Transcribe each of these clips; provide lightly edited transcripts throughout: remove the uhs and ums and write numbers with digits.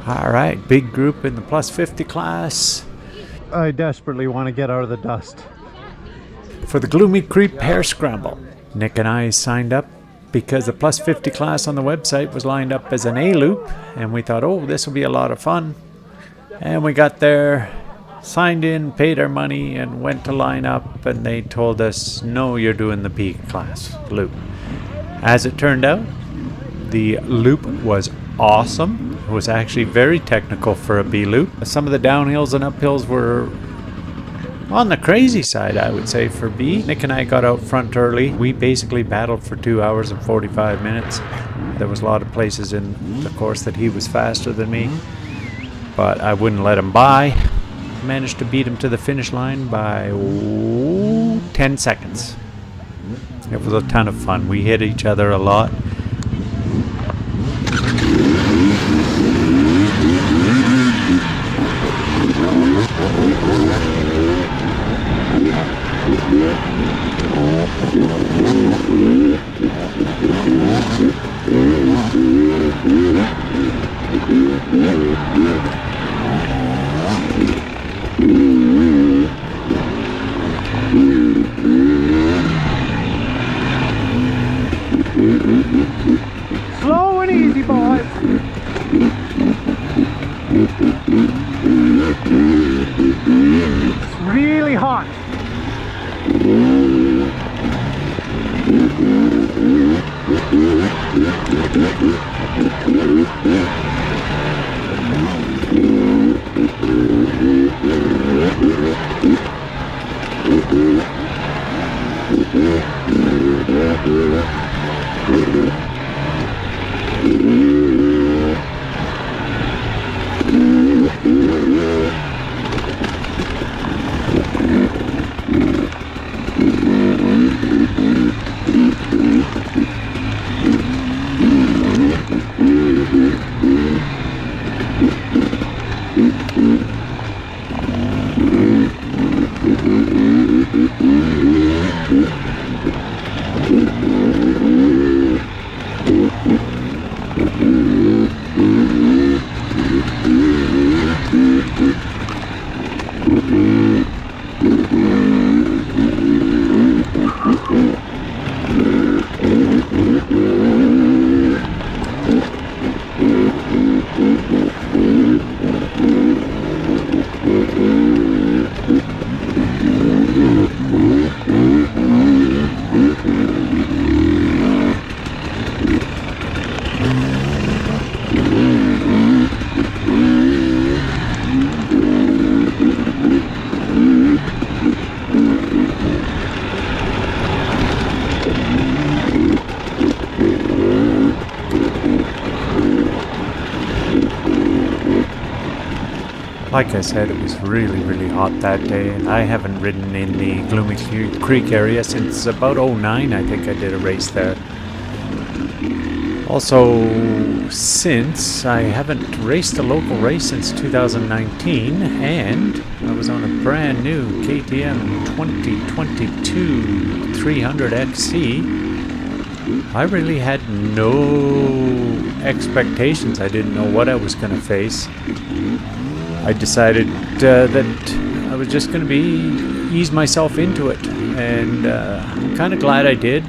All right, big group in the plus 50 class. I desperately want to get out of the dust. For the GloomyCreek Hare Scramble, Nick and I signed up because the plus 50 class on the website was lined up as an A loop, and we thought, oh, this will be a lot of fun. And we got there, signed in, paid our money, and went to line up, and they told us, no, you're doing the B class loop. As it turned out, the loop was awesome. It was actually very technical for a B loop. Some of the downhills and uphills were on the crazy side, I would say, for B. Nick and I got out front early. We basically battled for 2 hours and 45 minutes. There was a lot of places in the course that he was faster than me, but I wouldn't let him by. Managed to beat him to the finish line by 10 seconds. It was a ton of fun. We hit each other a lot. Slow and easy, boys. It's really hot. Like I said, it was really, really hot that day, and I haven't ridden in the GloomyCreek area since about 2009. I think I did a race there. Also, since I haven't raced a local race since 2019, and I was on a brand new KTM 2022 300XC, I really had no expectations. I didn't know what I was going to face. I decided that I was just going to ease myself into it, and I'm kind of glad I did.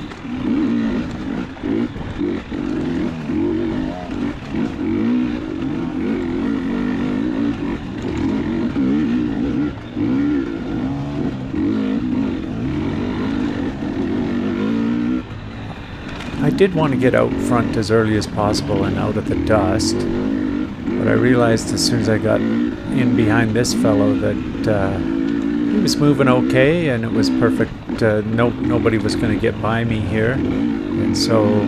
I did want to get out front as early as possible and out of the dust, but I realized as soon as I got in behind this fellow that he was moving okay, and it was perfect. Nobody was going to get by me here, and so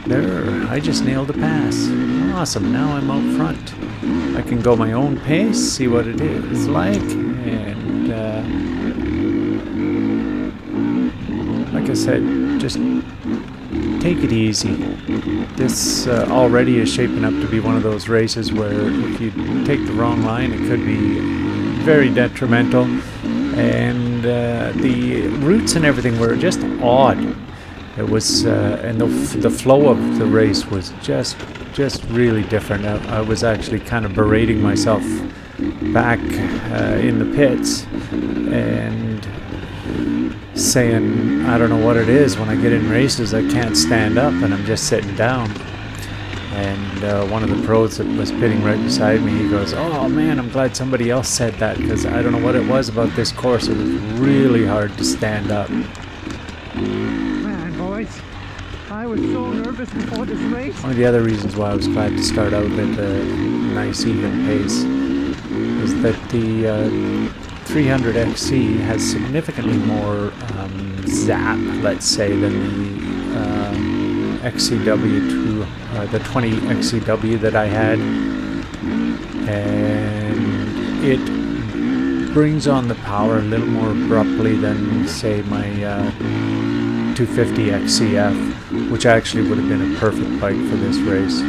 there, I just nailed a pass. Awesome, now I'm out front. I can go my own pace, see what it is like, and like I said, just take it easy. This already is shaping up to be one of those races where if you take the wrong line, it could be very detrimental. And the routes and everything were just odd. It was, and the flow of the race was just really different. I was actually kind of berating myself back in the pits and saying, I don't know what it is. When I get in races, I can't stand up and I'm just sitting down. And one of the pros that was pitting right beside me, he goes, oh man, I'm glad somebody else said that, because I don't know what it was about this course. It was really hard to stand up. Man, boys, I was so nervous before this race. One of the other reasons why I was glad to start out at a nice even pace is that the 300XC has significantly more zap, let's say, than the XCW, the 20 XCW that I had, and it brings on the power a little more abruptly than, say, my 250 XCF, which actually would have been a perfect bike for this race.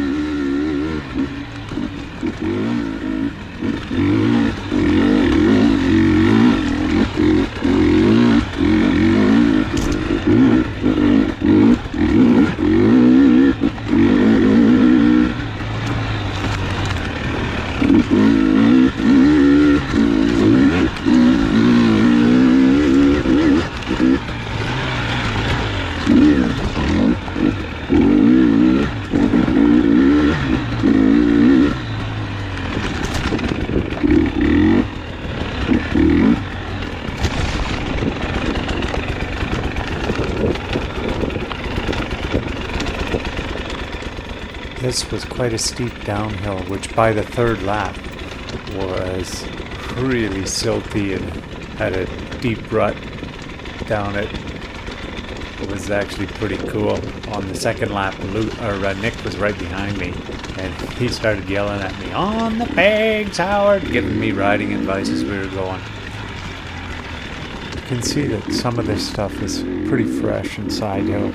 This was quite a steep downhill, which by the third lap was really silty and had a deep rut down it. It was actually pretty cool. On the second lap, Nick was right behind me, and he started yelling at me, "On the pegs, Howard!" giving me riding advice as we were going. You can see that some of this stuff is pretty fresh and side hill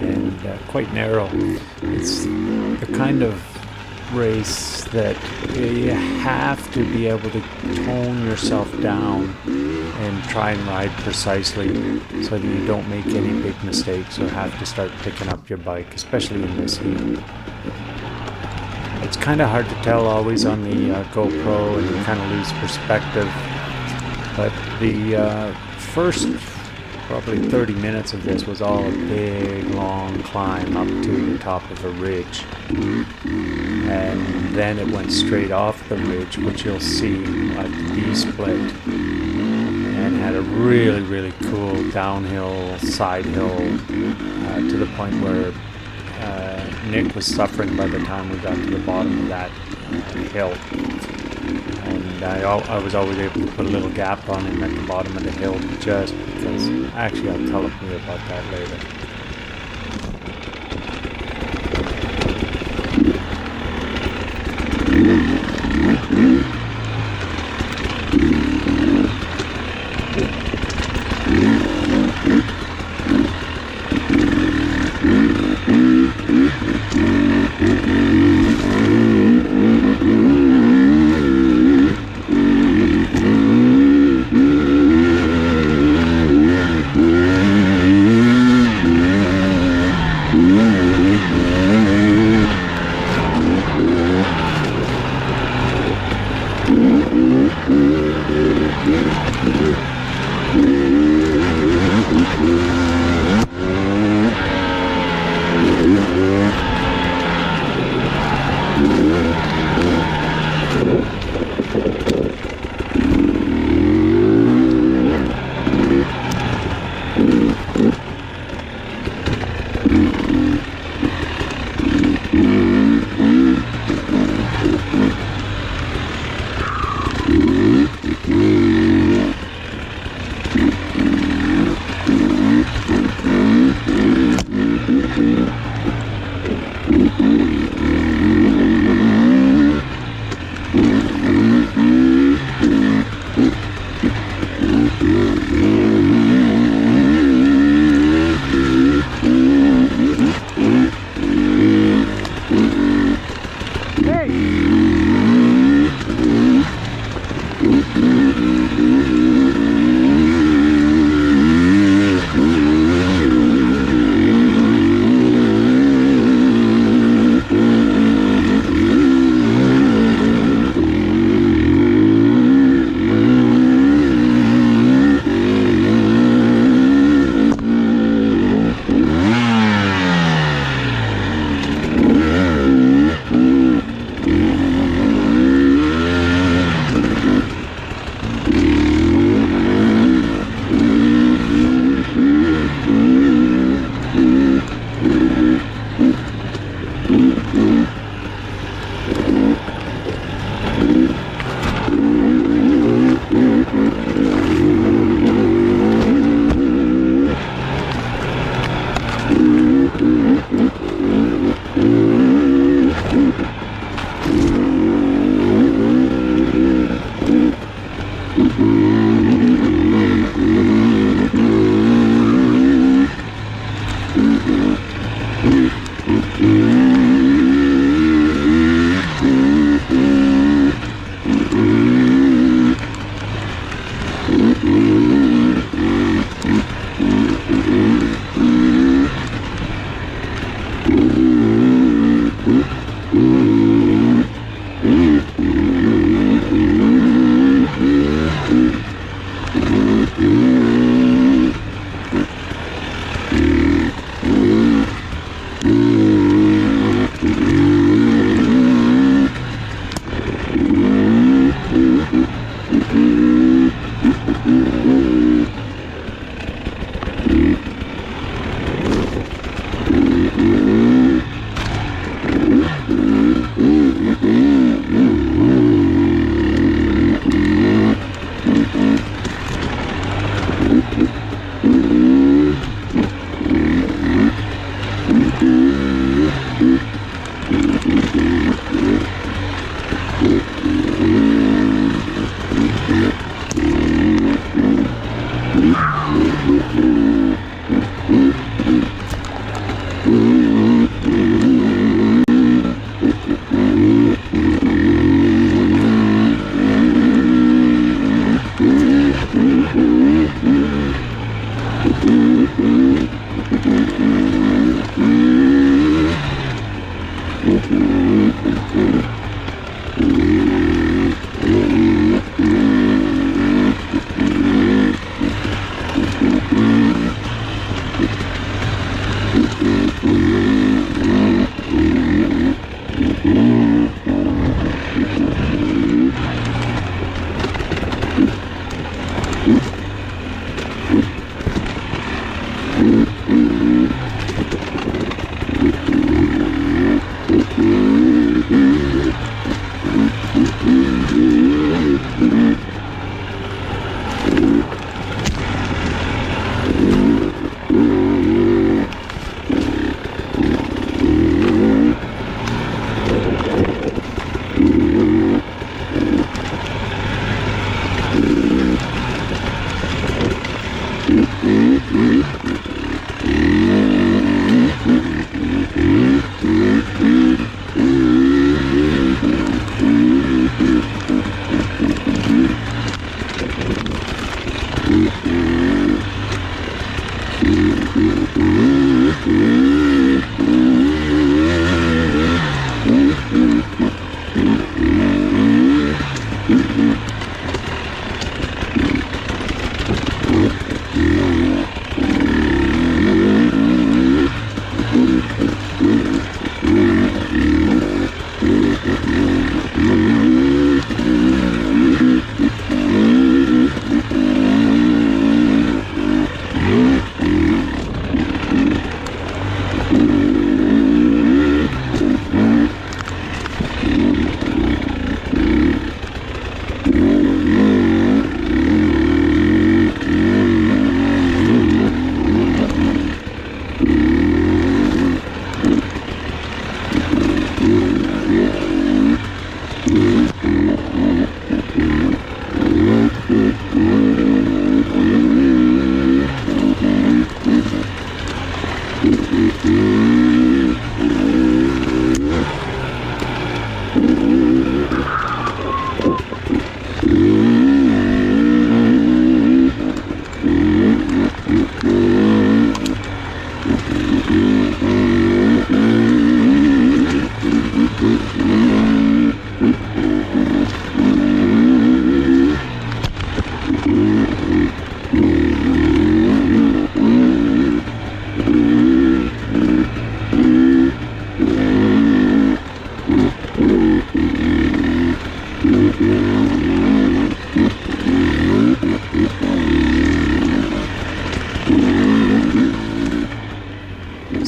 and quite narrow. It's the kind of race that you have to be able to tone yourself down and try and ride precisely so that you don't make any big mistakes or have to start picking up your bike, especially in this heat. It's kind of hard to tell always on the GoPro, and you kind of lose perspective, but the first probably 30 minutes of this was all a big long climb up to the top of a ridge, and then it went straight off the ridge, which you'll see at the B-split, and had a really cool downhill, side hill, to the point where Nick was suffering by the time we got to the bottom of that hill. And I was always able to put a little gap on him at the bottom of the hill, just because, actually I'll tell him about that later.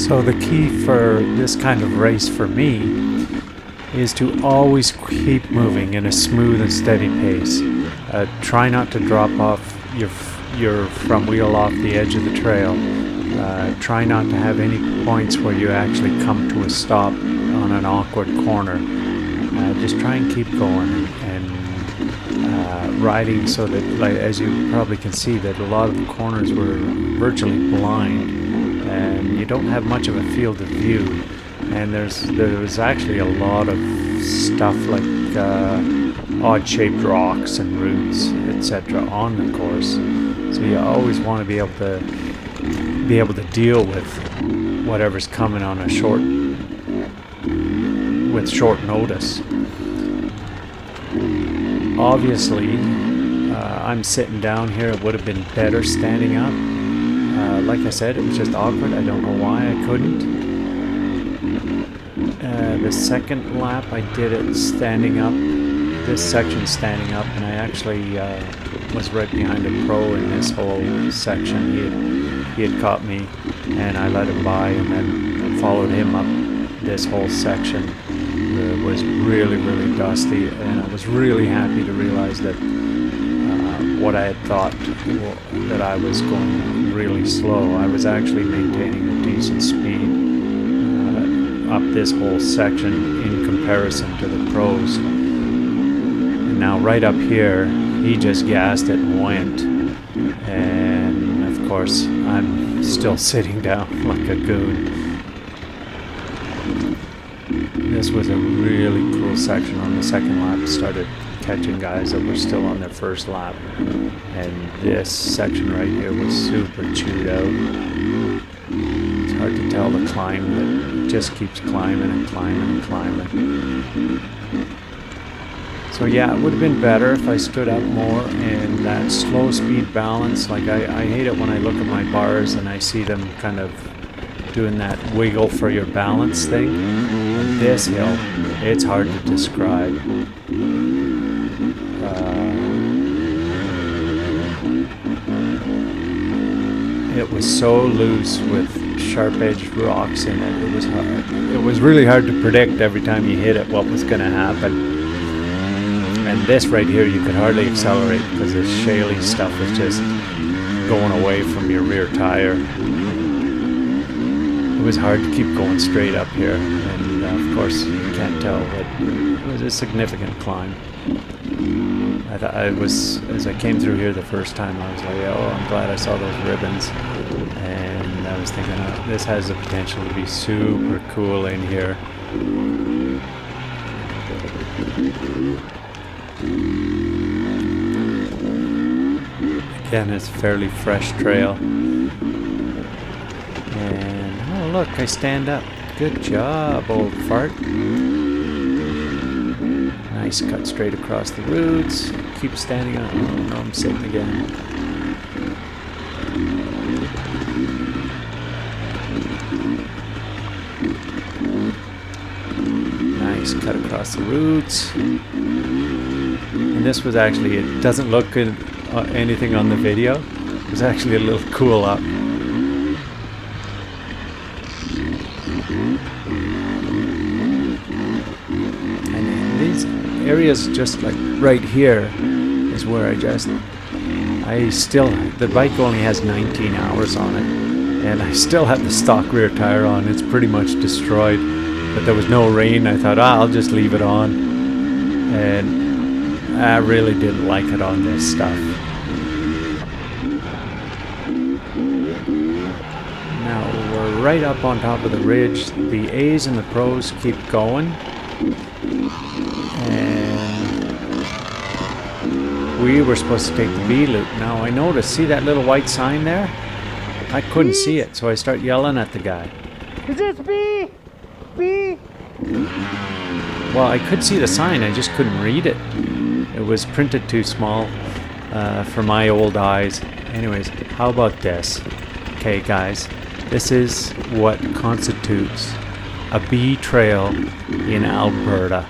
So the key for this kind of race for me is to always keep moving in a smooth and steady pace. Try not to drop off your front wheel off the edge of the trail. Try not to have any points where you actually come to a stop on an awkward corner. Just try and keep going and riding so that, like, as you probably can see, that a lot of the corners were virtually blind and you don't have much of a field of view. and there was actually a lot of stuff like odd-shaped rocks and roots, etc. on the course. So you always want to be able to deal with whatever's coming on with short notice. Obviously, I'm sitting down here. It would have been better standing up. Like I said, it was just awkward. I don't know why I couldn't. The second lap I did it standing up, this section standing up, and I actually was right behind a pro in this whole section. He had caught me, and I let him by, and then followed him up this whole section. It was really, really dusty, and I was really happy to realize that what I had thought that I was going really slow, I was actually maintaining a decent speed up this whole section in comparison to the pros. And now right up here, he just gassed it and went. And of course, I'm still sitting down like a goon. This was a really cool section. On the second lap, started catching guys that were still on their first lap, and this section right here was super chewed out. It's hard to tell the climb that it just keeps climbing and climbing and climbing. So yeah, it would have been better if I stood up more, and that slow speed balance, like I hate it when I look at my bars and I see them kind of doing that wiggle for your balance thing. And this hill, it's hard to describe. It was so loose with sharp-edged rocks in it. It was hard. It was really hard to predict every time you hit it what was going to happen. And this right here, you could hardly accelerate because this shaly stuff was just going away from your rear tire. It was hard to keep going straight up here, and of course you can't tell, but it was a significant climb. I thought as I came through here the first time, I was like, oh, I'm glad I saw those ribbons, and I was thinking, oh, this has the potential to be super cool in here. Again, it's a fairly fresh trail. And oh look, I stand up. Good job, old fart. Nice cut straight across the roots. Keep standing up. Oh no, I'm sitting again. Nice cut across the roots. And this was actually, it doesn't look good anything on the video. It was actually a little cool up. And these areas just like right here is where the bike only has 19 hours on it, and I still have the stock rear tire on. It's pretty much destroyed, but there was no rain. I thought, I'll just leave it on, and I really didn't like it on this stuff. Now we're right up on top of the ridge. The A's and the pros keep going, and we were supposed to take the B loop. Now I noticed, see that little white sign there? I couldn't see it, so I start yelling at the guy. Is this B? B? Well, I could see the sign, I just couldn't read it. It was printed too small for my old eyes. Anyways, how about this? Okay, guys, this is what constitutes a B trail in Alberta.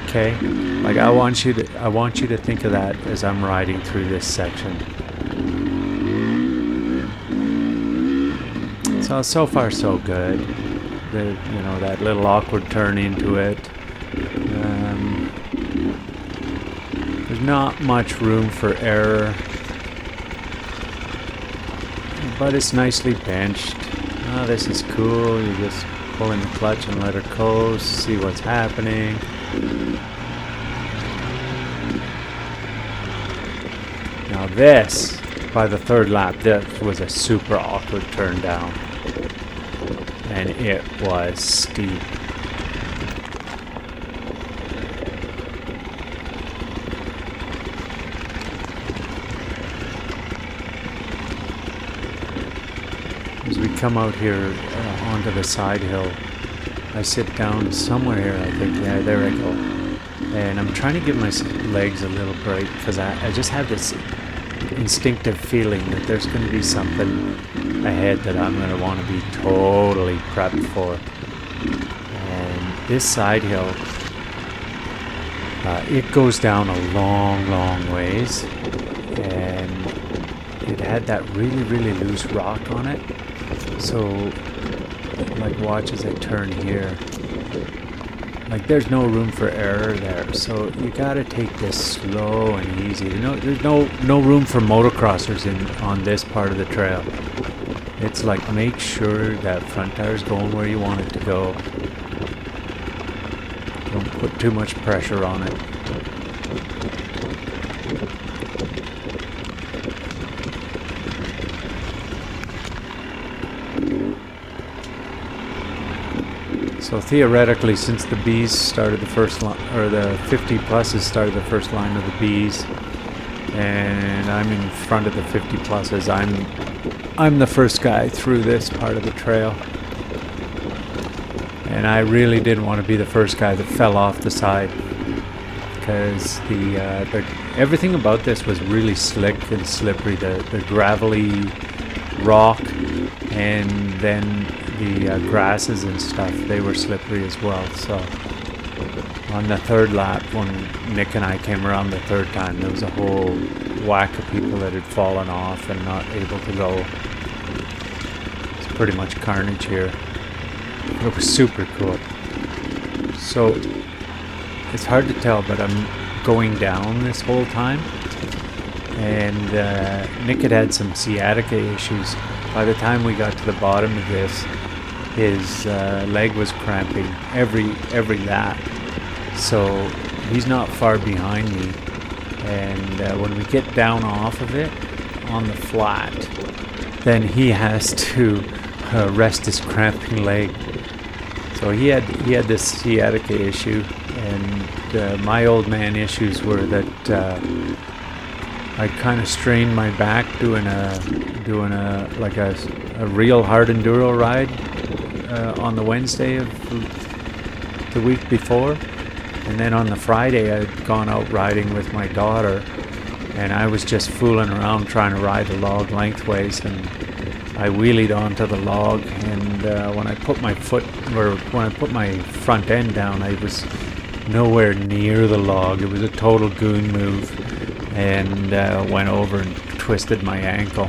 Okay, like I want you to think of that as I'm riding through this section. So far so good. That little awkward turn into it. There's not much room for error, but it's nicely benched. Oh, this is cool. You just pull in the clutch and let her coast, see what's happening. Now this, by the third lap, this was a super awkward turn down. and it was steep. As we come out here onto the side hill, I sit down somewhere here, I think. Yeah, there I go. And I'm trying to give my legs a little break because I just have this instinctive feeling that there's going to be something ahead that I'm going to want to be totally prepped for. And this side hill, it goes down a long ways, and it had that really loose rock on it. So, like, watch as I turn here. Like, there's no room for error there, so you gotta take this slow and easy. There's no room for motocrossers on this part of the trail. It's like, make sure that front tire's going where you want it to go. Don't put too much pressure on it. So theoretically, since the Bs started the first line, or the 50 pluses started the first line of the Bs, and I'm in front of the 50 pluses, I'm the first guy through this part of the trail. And I really didn't want to be the first guy that fell off the side, because the everything about this was really slick and slippery. The gravelly rock, and then the grasses and stuff, they were slippery as well. So on the third lap, when Nick and I came around the third time, there was a whole whack of people that had fallen off and not able to go. It's pretty much carnage here. It was super cool. So it's hard to tell, but I'm going down this whole time, and Nick had some sciatica issues. By the time we got to the bottom of this, his leg was cramping every lap. So he's not far behind me, and when we get down off of it on the flat, then he has to rest his cramping leg. So he had this sciatica issue, and my old man issues were that I kind of strained my back doing a real hard enduro ride on the Wednesday of the week before, and then on the Friday I'd gone out riding with my daughter, and I was just fooling around trying to ride the log lengthways, and I wheelied onto the log, and when I put my front end down, I was nowhere near the log. It was a total goon move, and went over and twisted my ankle.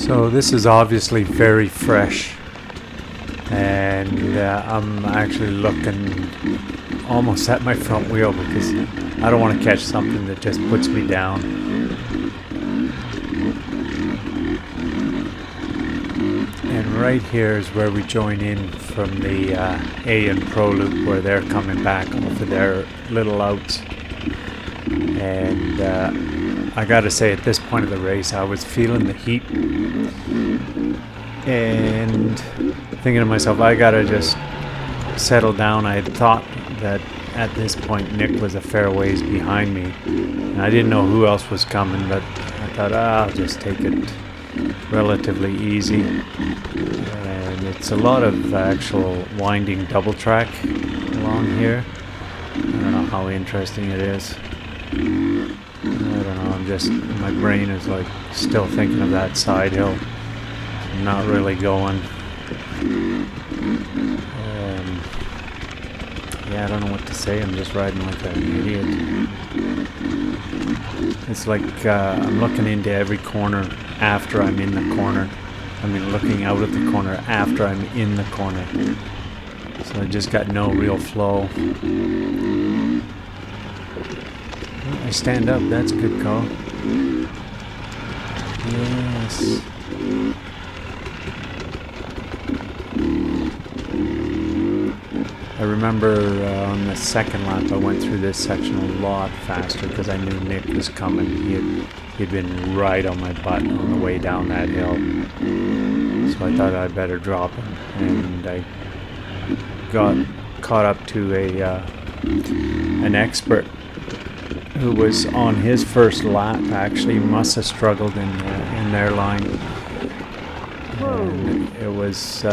So this is obviously very fresh, and I'm actually looking almost at my front wheel because I don't want to catch something that just puts me down. And right here is where we join in from the A and Pro Loop, where they're coming back off of their little outs. And I gotta say, at this point of the race, I was feeling the heat and thinking to myself, I gotta just settle down. I had thought that at this point Nick was a fair ways behind me, and I didn't know who else was coming, but I thought, I'll just take it relatively easy. And it's a lot of actual winding double track along here. I don't know how interesting it is. I don't know, I'm just, my brain is like still thinking of that side hill. I'm not really going. Yeah, I don't know what to say. I'm just riding like an idiot. It's like I'm looking into every corner after I'm in the corner. I mean, looking out at the corner after I'm in the corner. So I just got no real flow. Oh, I stand up. That's a good call. Yes. I remember on the second lap I went through this section a lot faster because I knew Nick was coming. He'd been right on my butt on the way down that hill. So I thought I'd better drop him. And I got caught up to an expert who was on his first lap. Actually must have struggled in their line. And it was...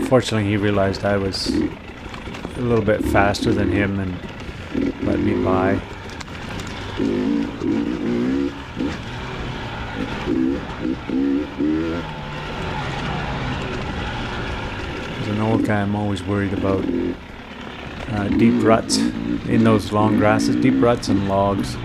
fortunately, he realized I was a little bit faster than him and let me by. As an old guy, I'm always worried about deep ruts in those long grasses, deep ruts and logs.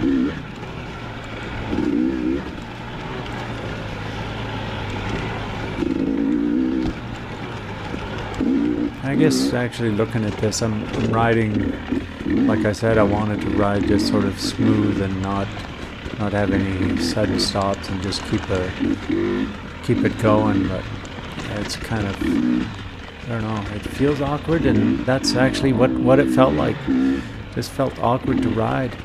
I guess actually looking at this, I'm riding, like I said, I wanted to ride just sort of smooth and not have any sudden stops and just keep it going. But it's kind of, I don't know, it feels awkward, and that's actually what it felt like. Just felt awkward to ride.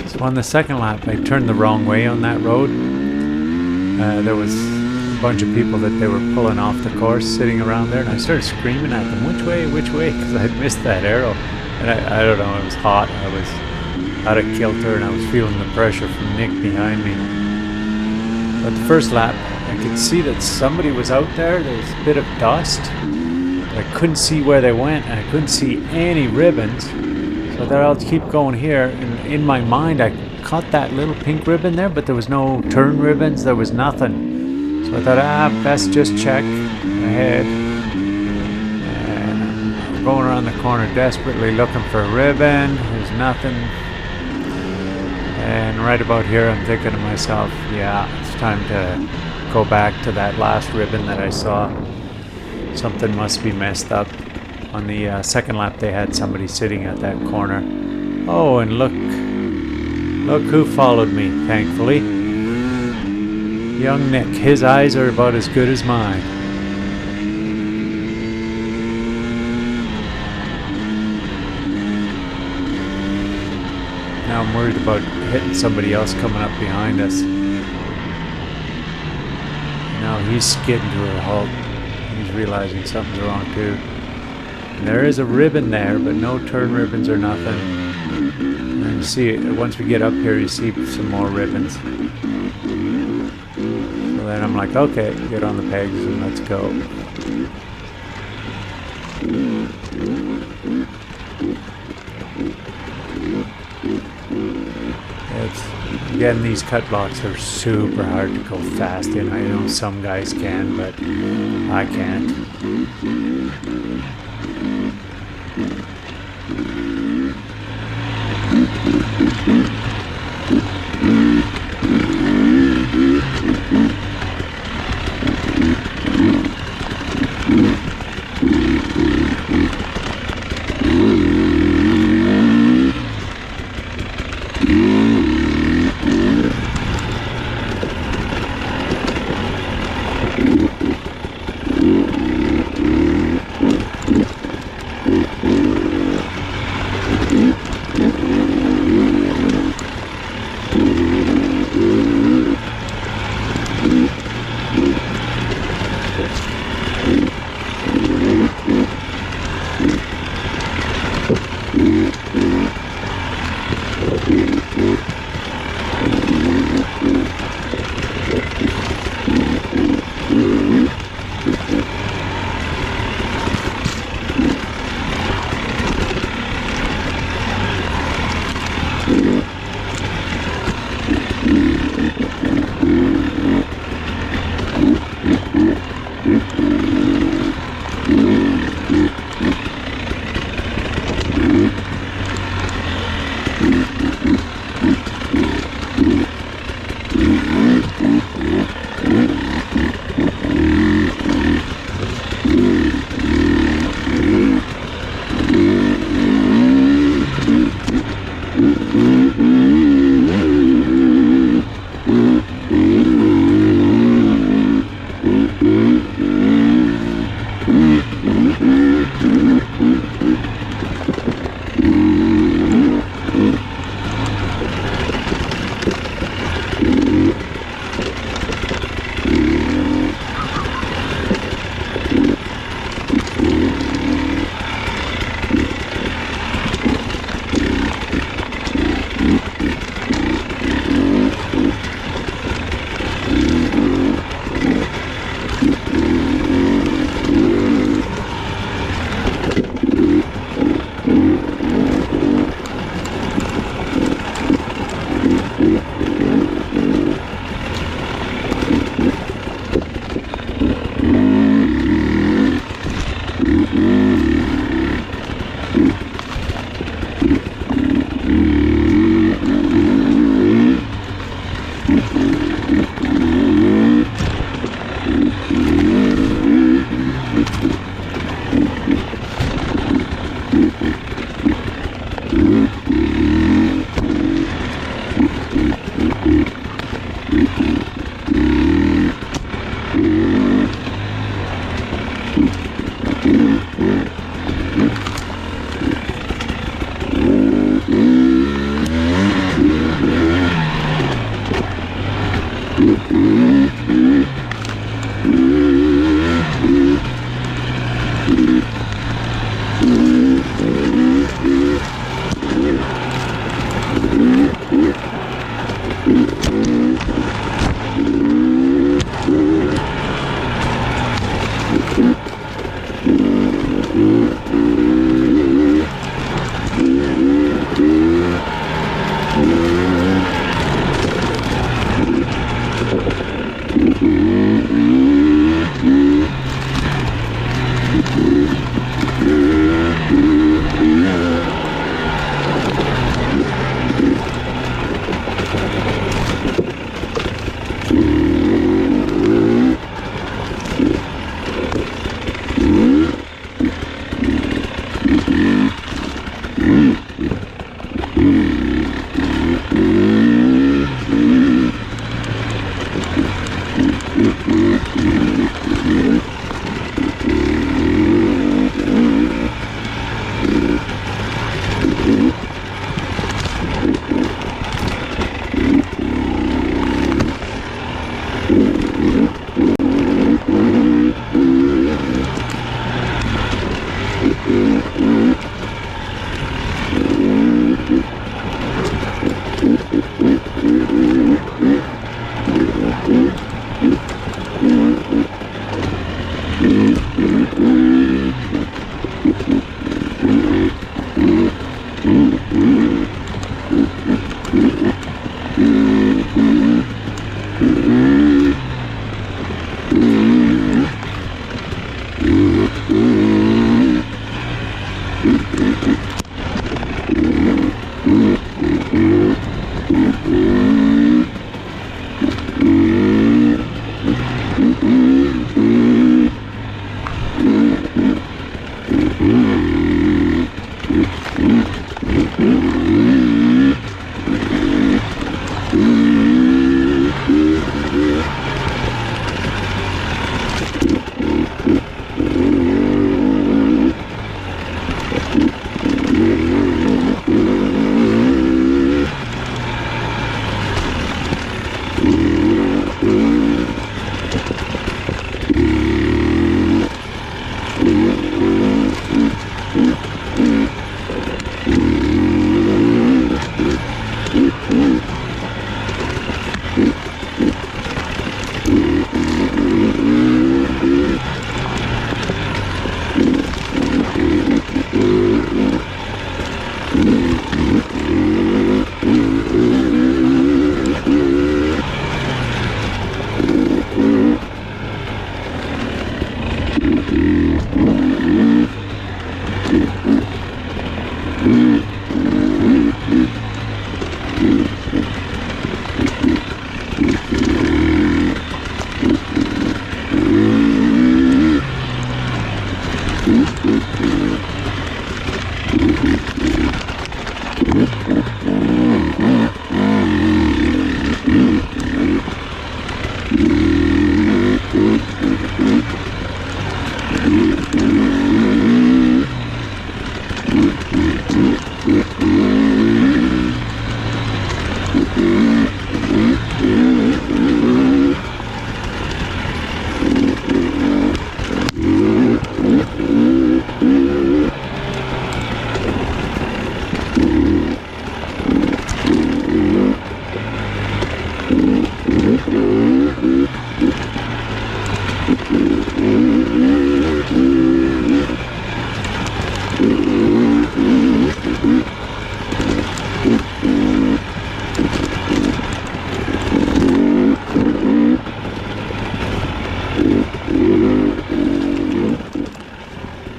So on the second lap, I turned the wrong way on that road. There was a bunch of people that they were pulling off the course sitting around there, and I started screaming at them, which way, because I had missed that arrow. And I don't know, it was hot, I was out of kilter, and I was feeling the pressure from Nick behind me. But the first lap, I could see that somebody was out there. There was a bit of dust. I couldn't see where they went, and I couldn't see any ribbons. So I thought I'll keep going here. And in my mind, I caught that little pink ribbon there, but there was no turn ribbons. There was nothing. So I thought, best just check ahead. And I'm going around the corner desperately looking for a ribbon. There's nothing. And right about here, I'm thinking to myself, yeah, it's time to go back to that last ribbon that I saw. Something must be messed up. On the second lap, they had somebody sitting at that corner. Oh, and look who followed me, thankfully. Young Nick. His eyes are about as good as mine. Now I'm worried about hitting somebody else coming up behind us. Now he's skidding to a halt. He's realizing something's wrong too. There is a ribbon there, but no turn ribbons or nothing. And you see, once we get up here, you see some more ribbons. So then I'm like, okay, get on the pegs and let's go. Again, these cut blocks are super hard to go fast in. I know some guys can, but I can't.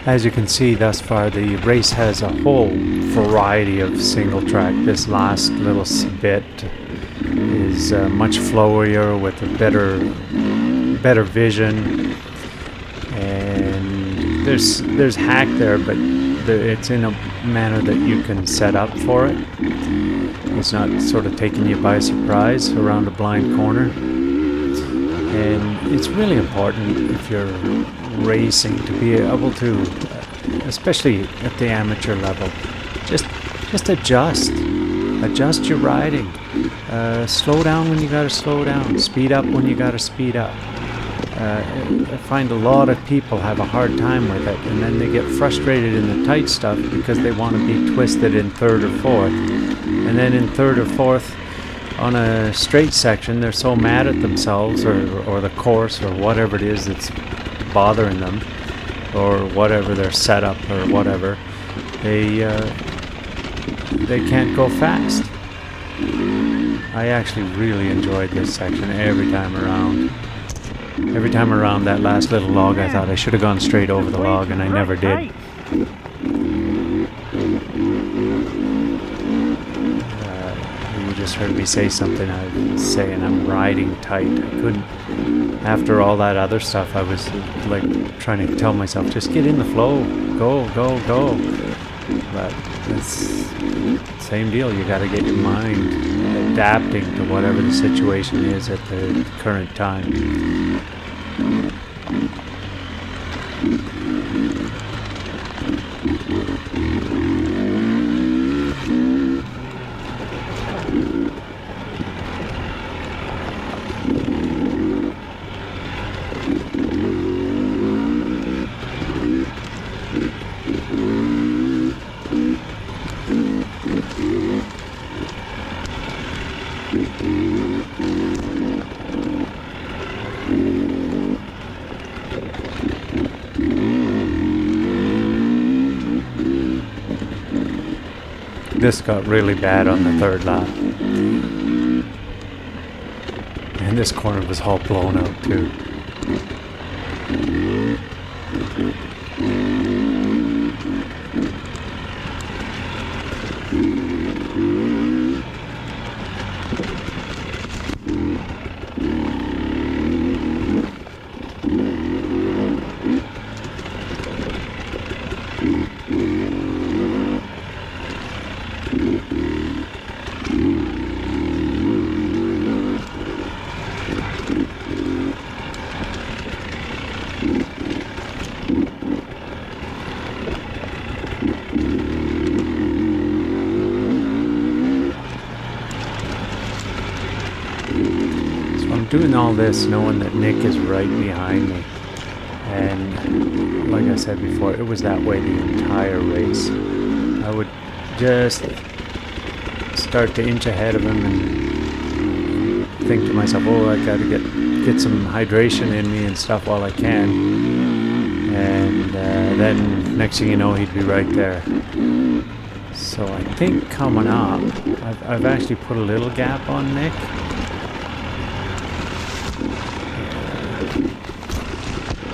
As you can see thus far, the race has a whole variety of single track. This last little bit is much flowier with a better vision, and there's hack there, but it's in a manner that you can set up for it. It's not sort of taking you by surprise around a blind corner, and it's really important if you're racing to be able to, especially at the amateur level, just adjust your riding. Slow down when you gotta slow down, speed up when you gotta speed up. I find a lot of people have a hard time with it, and then they get frustrated in the tight stuff because they want to be twisted in third or fourth, and then in third or fourth on a straight section they're so mad at themselves or the course or whatever it is that's bothering them, or whatever their setup or whatever, they can't go fast. I actually really enjoyed this section every time around. Every time around that last little log, I thought I should have gone straight over the log, and I never did. You just heard me say something. I was saying I'm riding tight. I couldn't. After all that other stuff, I was like trying to tell myself, just get in the flow, go, go, go. But it's same deal. You got to get your mind adapting to whatever the situation is at the current time. This got really bad on the third lap, and this corner was all blown out too. Doing all this knowing that Nick is right behind me, and like I said before, it was that way the entire race. I would just start to inch ahead of him and think to myself, oh, I gotta get some hydration in me and stuff while I can, and then next thing you know, he'd be right there. So So I think coming up, I've actually put a little gap on Nick.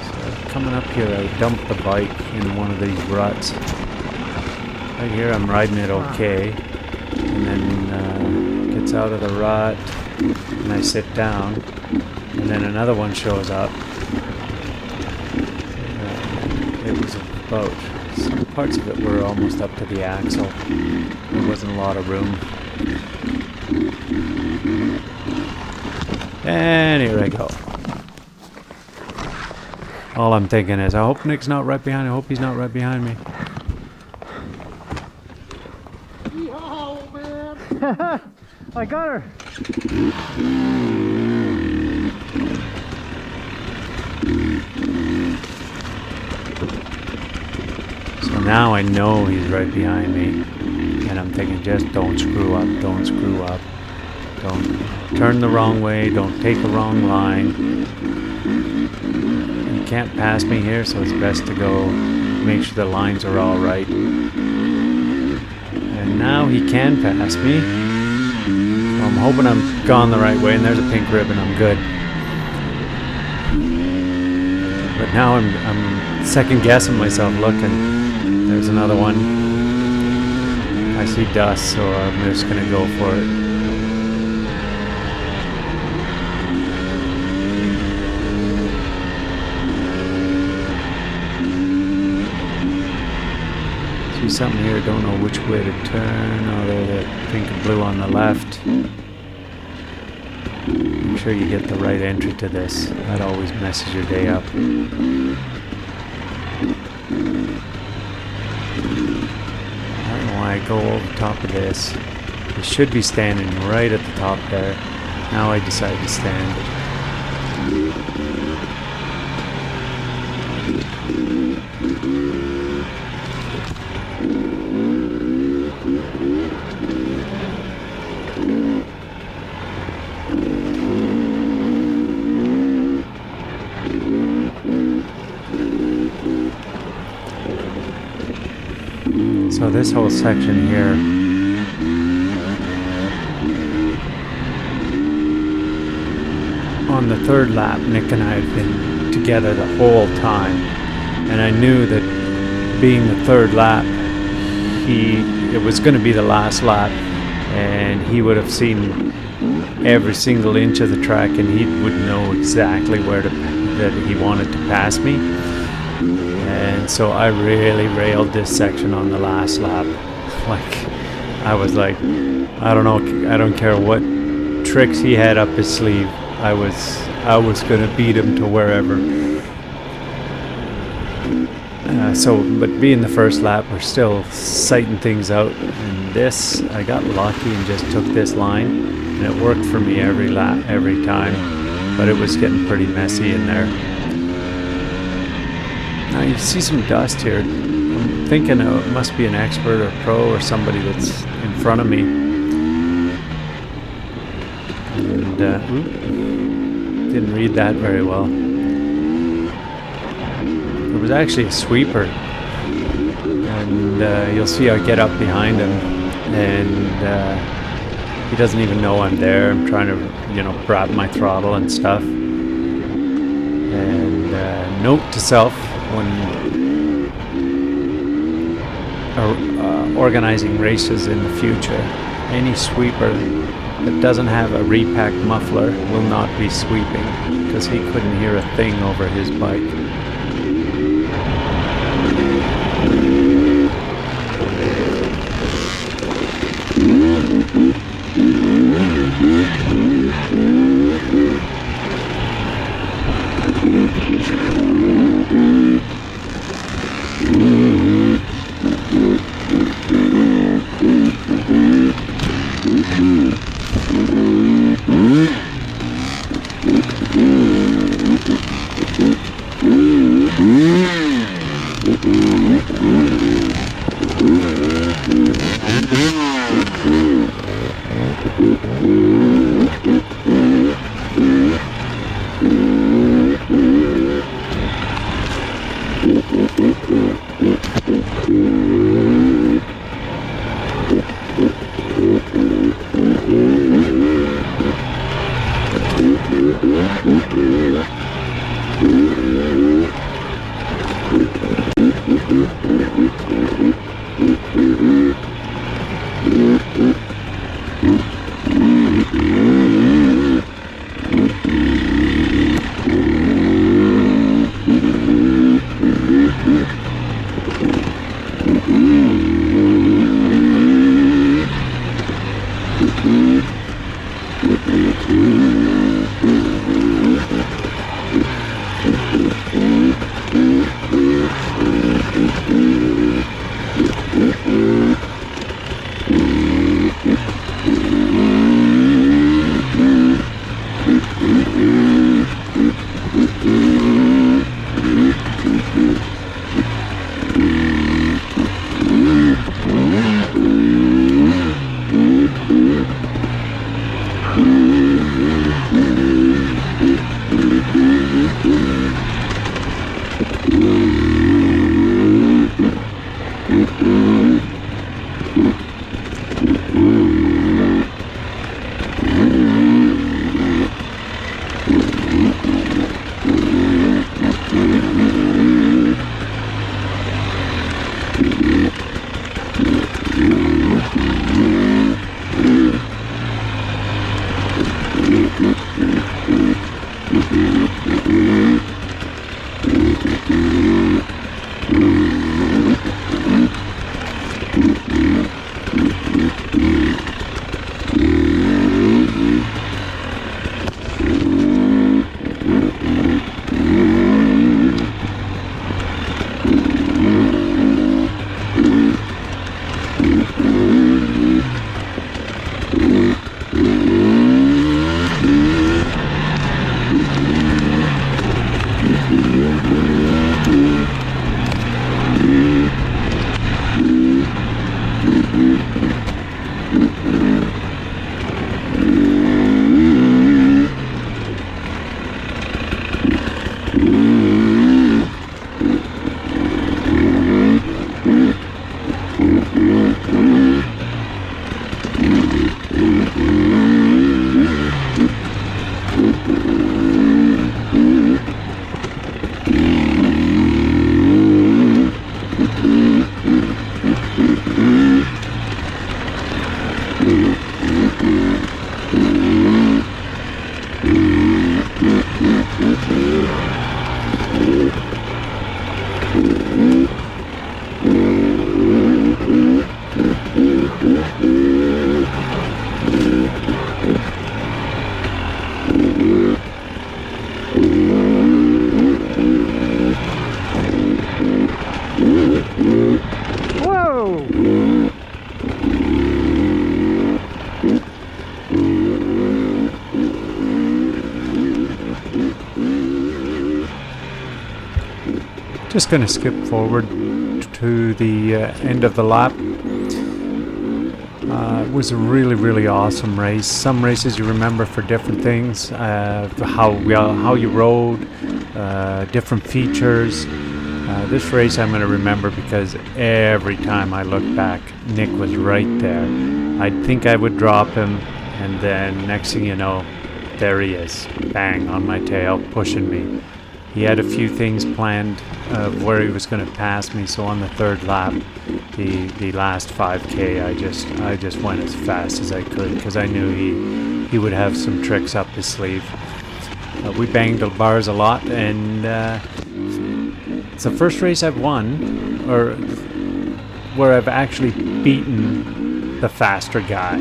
So coming up here, I dumped the bike in one of these ruts. Right here I'm riding it okay, and then gets out of the rut, and I sit down, and then another one shows up. It was about, some parts of it were almost up to the axle. There wasn't a lot of room. And here I go. All I'm thinking is, I hope Nick's not right behind me. I hope he's not right behind me. I got her. So now I know he's right behind me, and I'm thinking, just don't screw up, don't screw up. Don't turn the wrong way, don't take a wrong line. You can't pass me here, so it's best to go make sure the lines are all right. And now he can pass me. So I'm hoping I'm gone the right way, and there's a pink ribbon, I'm good. But now I'm second guessing myself, looking. There's another one. I see dust, so I'm just gonna go for it. See something here, don't know which way to turn. Oh, there's the pink and blue on the left. Make sure you get the right entry to this. That always messes your day up. I go over top of this. I should be standing right at the top there. Now I decide to stand. So this whole section here, on the third lap, Nick and I had been together the whole time, and I knew that being the third lap, it was going to be the last lap, and he would have seen every single inch of the track, and he would know exactly where that he wanted to pass me. And so I really railed this section on the last lap. Like, I was like, I don't know, I don't care what tricks he had up his sleeve. I was gonna beat him to wherever. But being the first lap, we're still sighting things out. And this, I got lucky and just took this line, and it worked for me every lap, every time. But it was getting pretty messy in there. Now you see some dust here. I'm thinking it must be an expert or pro or somebody that's in front of me. And didn't read that very well. It was actually a sweeper. And you'll see I get up behind him, and he doesn't even know I'm there. I'm trying to, grab my throttle and stuff. And note to self, when organizing races in the future, any sweeper that doesn't have a repack muffler will not be sweeping, because he couldn't hear a thing over his bike. Just going to skip forward to the end of the lap. It was a really awesome race. Some races you remember for different things, how you rode, different features. This race I'm going to remember because every time I look back, Nick was right there. I'd think I would drop him, and then next thing you know, there he is, bang, on my tail, pushing me. He had a few things planned where he was going to pass me, so on the third lap, the last 5K, I just went as fast as I could because I knew he would have some tricks up his sleeve. We banged the bars a lot, and it's the first race I've won, or where I've actually beaten the faster guy.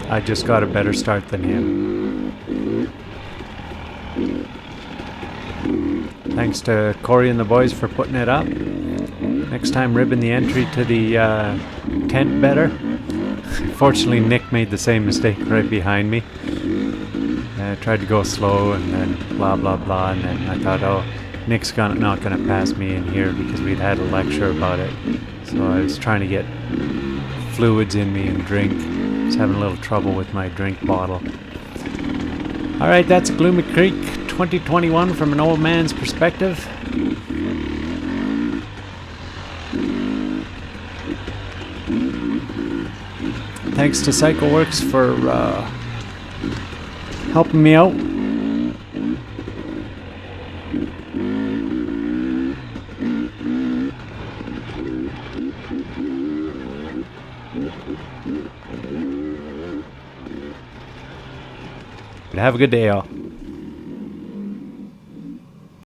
I just got a better start than him. Thanks to Corey and the boys for putting it up. Next time, ribbon the entry to the tent better. Fortunately, Nick made the same mistake right behind me. I tried to go slow and then blah blah blah, and then I thought, oh, Nick's not going to pass me in here because we'd had a lecture about it. So I was trying to get fluids in me and drink. I was having a little trouble with my drink bottle. Alright, that's GloomyCreek 2021 from an old man's perspective. Thanks to CycleWorks for helping me out. Have a good day, y'all.